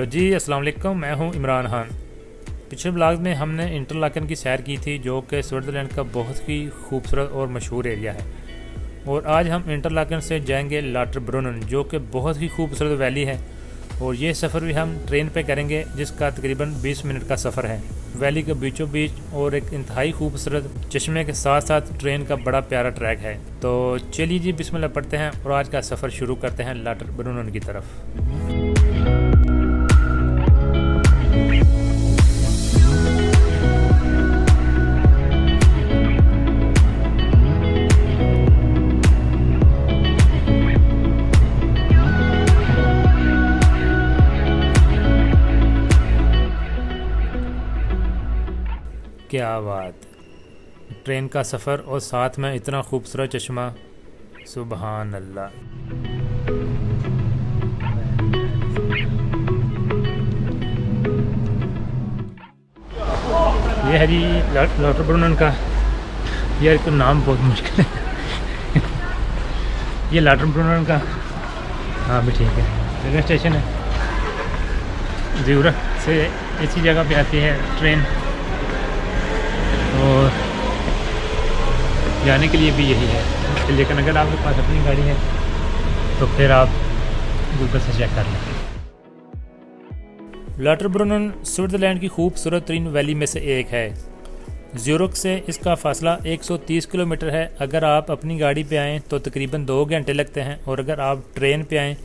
जी अस्सलाम वालेकुम, मैं हूं इमरान खान। पिछले ब्लॉग में हमने इंटरलाकन की सैर की थी, जो कि स्विट्ज़रलैंड का बहुत ही खूबसूरत और मशहूर एरिया है। और आज हम इंटरलाकन से जाएंगे लाटरब्रुनन, जो कि बहुत ही खूबसूरत वैली है। और ये सफ़र भी हम ट्रेन पे करेंगे, जिसका तकरीबन 20 मिनट का सफ़र है। वैली के बीचों बीच और एक इंतहाई खूबसूरत चश्मे के साथ साथ ट्रेन का बड़ा प्यारा ट्रैक है। तो चलिए जी बिस्मिल्लाह पढ़ते हैं और आज का सफ़र शुरू करते हैं लाटरब्रुनन की तरफ। क्या बात, ट्रेन का सफ़र और साथ में इतना खूबसूरत चश्मा, सुबहान अल्लाह। ये है जी लाटरब्रुनन का, यार तो नाम बहुत मुश्किल है। ये लाटरब्रुनन का, हाँ भी ठीक है, रेलवे स्टेशन है। ज़्यूरिख से इसी जगह पे आती है ट्रेन, और जाने के लिए भी यही है। लेकिन अगर आपके पास अपनी गाड़ी है तो फिर आप गूगल से चेक कर लें। लाटरब्रुनन स्विट्ज़रलैंड की खूबसूरत तरीन वैली में से एक है। ज़्यूरिख से इसका फासला 130 किलोमीटर है। अगर आप अपनी गाड़ी पे आएँ तो तकरीबन 2 घंटे लगते हैं, और अगर आप ट्रेन पे आएँ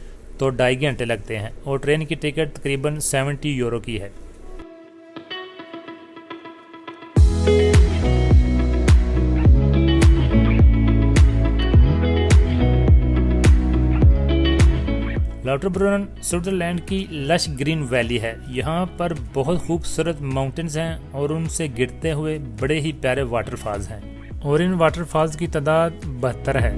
तो 2.5 घंटे लगते हैं। और ट्रेन की टिकट तकरीबन 70 यूरो की है। लाटरब्रुनन स्विट्ज़रलैंड की लश ग्रीन वैली है। यहाँ पर बहुत खूबसूरत माउंटेन्स हैं और उनसे गिरते हुए बड़े ही प्यारे वाटरफॉल्स हैं, और इन वाटरफॉल्स की तादाद 72 है।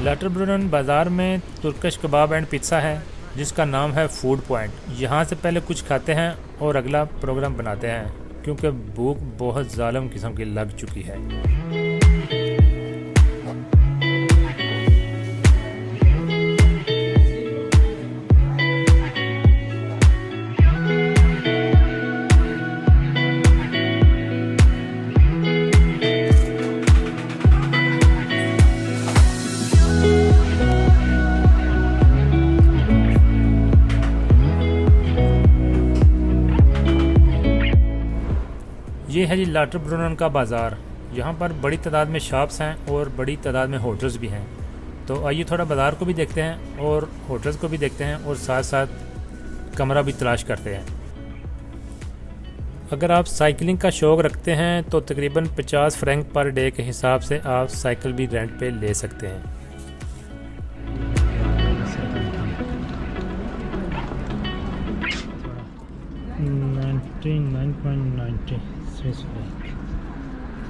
लाटरब्रुनन बाज़ार में तुर्किश कबाब एंड पिज़्ज़ा है, जिसका नाम है फूड पॉइंट। यहाँ से पहले कुछ खाते हैं और अगला प्रोग्राम बनाते हैं, क्योंकि भूख बहुत ज़ालिम किस्म की लग चुकी है। ये है जी लाटरब्रुनन का बाज़ार। यहाँ पर बड़ी तादाद में शॉप्स हैं और बड़ी तादाद में होटल्स भी हैं। तो आइए थोड़ा बाज़ार को भी देखते हैं और होटल्स को भी देखते हैं, और साथ साथ कमरा भी तलाश करते हैं। अगर आप साइकिलिंग का शौक़ रखते हैं तो तकरीबन 50 फ्रैंक पर डे के हिसाब से आप साइकिल भी रेंट पे ले सकते हैं।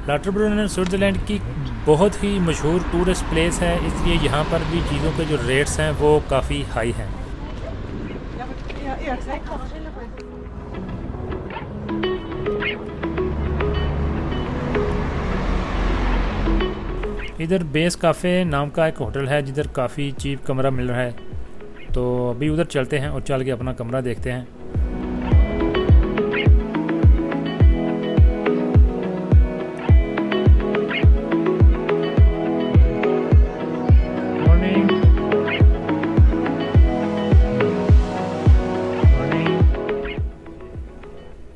लाटरब्रुनन स्विट्ज़रलैंड की बहुत ही मशहूर टूरिस्ट प्लेस है, इसलिए यहाँ पर भी चीज़ों के जो रेट्स हैं वो काफ़ी हाई हैं। इधर बेस काफ़े नाम का एक होटल है, जिधर काफ़ी चीप कमरा मिल रहा है। तो अभी उधर चलते हैं और चल के अपना कमरा देखते हैं।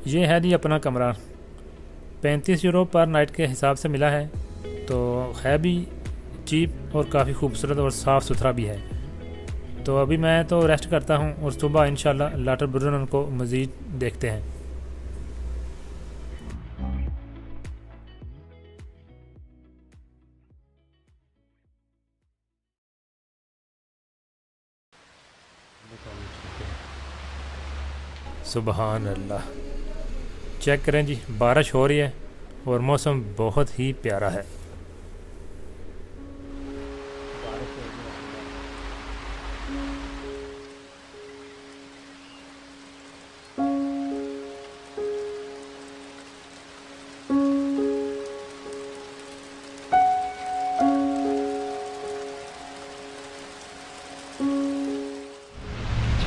ये है जी अपना कमरा, 35 यूरो पर नाइट के हिसाब से मिला है। तो है भी चीप और काफ़ी खूबसूरत और साफ़ सुथरा भी है। तो अभी मैं तो रेस्ट करता हूँ और सुबह इंशाल्लाह लाटरब्रुनन को मज़ीद देखते हैं। सुबहान अल्लाह। चेक करें जी, बारिश हो रही है और मौसम बहुत ही प्यारा है।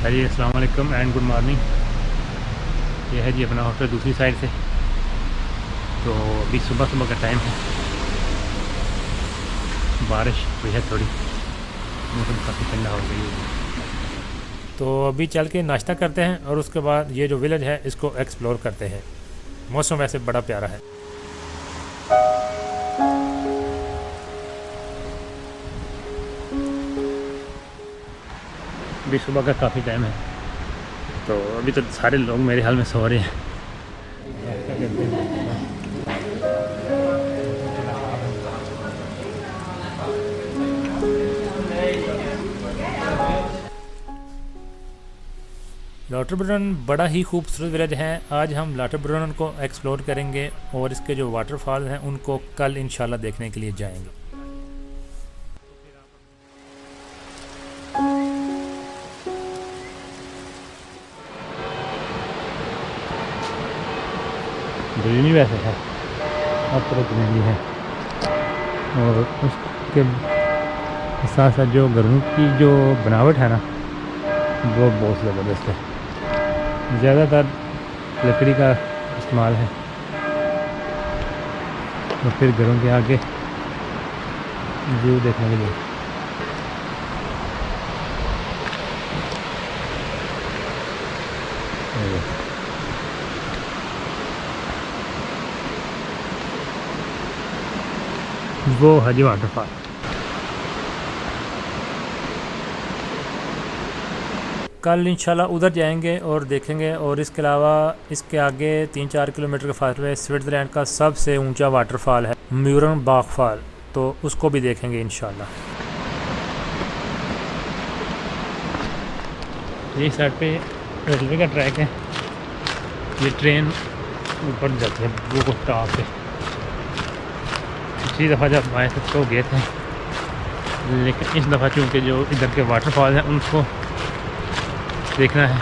जी अस्सलाम वालेकुम एंड गुड मॉर्निंग। ये है जी अपना होटल दूसरी साइड से। तो अभी सुबह सुबह का टाइम है, बारिश हुई है थोड़ी, मौसम काफ़ी ठंडा हो गई है। तो अभी चल के नाश्ता करते हैं और उसके बाद ये जो विलेज है इसको एक्सप्लोर करते हैं। मौसम वैसे बड़ा प्यारा है। अभी सुबह का काफ़ी टाइम है, तो अभी तो सारे लोग मेरे हाल में सो रहे हैं। लाटरब्रुनन बड़ा ही खूबसूरत विलेज है। आज हम लाटरब्रुनन को एक्सप्लोर करेंगे और इसके जो वाटरफॉल हैं उनको कल इंशाल्लाह देखने के लिए जाएंगे। ग्रीनरी वैसे है, अब तो ग्रीनरी है, और उसके साथ साथ जो घरों की जो बनावट है ना वो बहुत ज़बरदस्त है। ज़्यादातर लकड़ी का इस्तेमाल है, और फिर घरों के आगे व्यू देखने के लिए वो है जी वाटरफॉल। कल इंशाल्लाह उधर जाएंगे और देखेंगे। और इसके अलावा इसके आगे 3-4 किलोमीटर के फासले स्विट्ज़रलैंड का सबसे ऊंचा वाटरफॉल है म्यूरनबाख फॉल, तो उसको भी देखेंगे इंशाल्लाह। ये साइड पे रेलवे का ट्रैक है, ये ट्रेन ऊपर जाती है वो टॉप पे। पिछली दफ़ा जब आए थे तो गए थे, लेकिन इस दफ़ा चूँकि जो इधर के वाटरफॉल हैं उनको देखना है,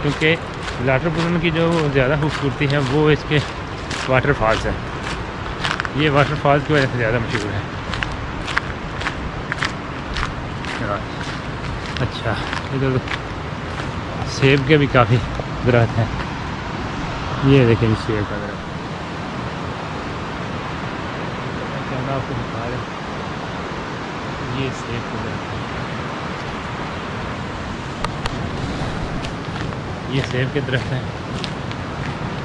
क्योंकि लाटरब्रुनन की जो ज़्यादा खूबसूरती है वो इसके वाटरफॉल्स हैं। ये वाटरफॉल्स की वजह से ज़्यादा मशहूर है। अच्छा, इधर सेब के भी काफ़ी दरख्त हैं। ये देखें सेब का दरख्त, आपको दिखा रहे हैं, ये सेब का दरख्त है। ये सेब के दरख्त हैं,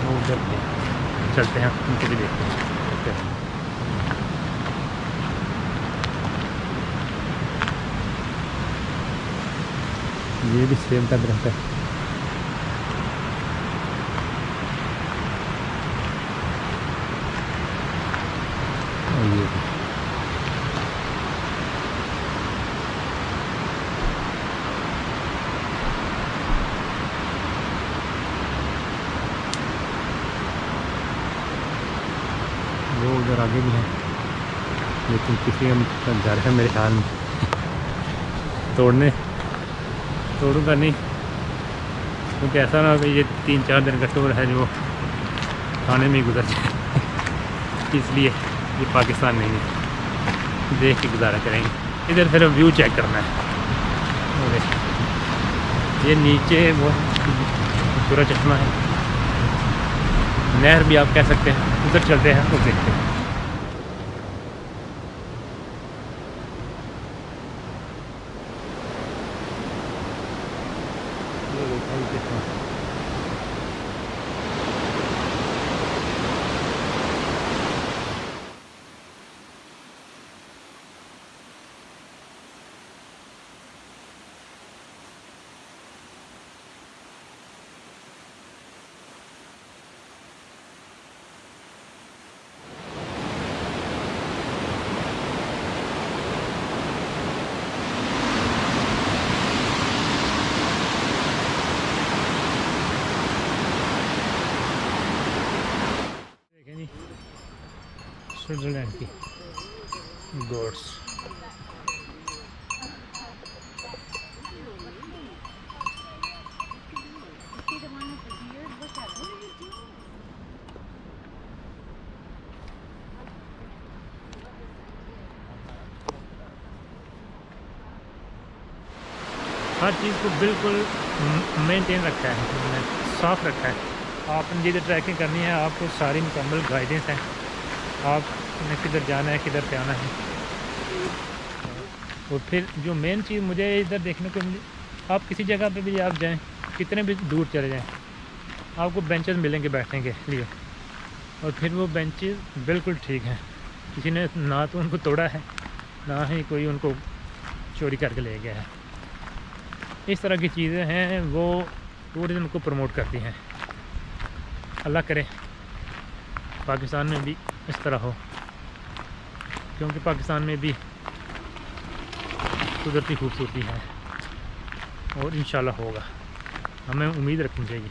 वो उधर चलते हैं उनको भी देखते हैं। ये भी सेब का दरख्त है। और ये भी वो उधर आगे भी है, लेकिन किसी का घर है मेरे ख्याल में। तोड़ूंगा नहीं, क्योंकि ऐसा ना हो कि ये 3-4 दिन का टूर है जो खाने में ही गुजर जाए। इसलिए ये पाकिस्तान नहीं है, देख के गुजारा करेंगे। इधर सिर्फ व्यू चेक करना है। ये नीचे वो खूबसूरत चश्मा है, नहर भी आप कह सकते हैं। उधर चलते हैं तो देखते हैं। स्विट्ज़रलैंड की गोड्स। हर चीज़ को बिल्कुल मेंटेन रखा है, हमने साफ़ रखा है। आपने जिधर ट्रैकिंग करनी है आपको सारी मुकम्मल गाइडेंस है, आपने किधर जाना है किधर से आना है। और फिर जो मेन चीज़ मुझे इधर देखने को मिली, आप किसी जगह पे भी आप जाएं, कितने भी दूर चले जाएं, आपको बेंचेस मिलेंगे बैठने के लिए, और फिर वो बेंचेस बिल्कुल ठीक हैं, किसी ने ना तो उनको तोड़ा है ना ही कोई उनको चोरी करके ले गया है। इस तरह की चीज़ें हैं वो टूरिज़्म को प्रमोट करती हैं। अल्लाह करे पाकिस्तान में भी इस तरह हो, क्योंकि पाकिस्तान में भी कुदरती खूबसूरती है और इंशाल्लाह होगा, हमें उम्मीद रखनी चाहिए।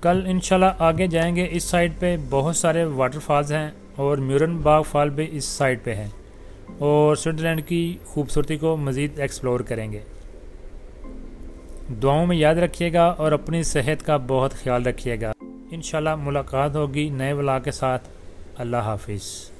कल इंशाल्लाह आगे जाएंगे। इस साइड पे बहुत सारे वाटरफॉल्स हैं और म्यूरनबाग फॉल भी इस साइड पे है, और स्विट्ज़रलैंड की खूबसूरती को मज़ीद एक्सप्लोर करेंगे। दुआओं में याद रखिएगा और अपनी सेहत का बहुत ख्याल रखिएगा। इंशाल्लाह मुलाकात होगी नए व्लॉग के साथ। अल्लाह हाफिज़।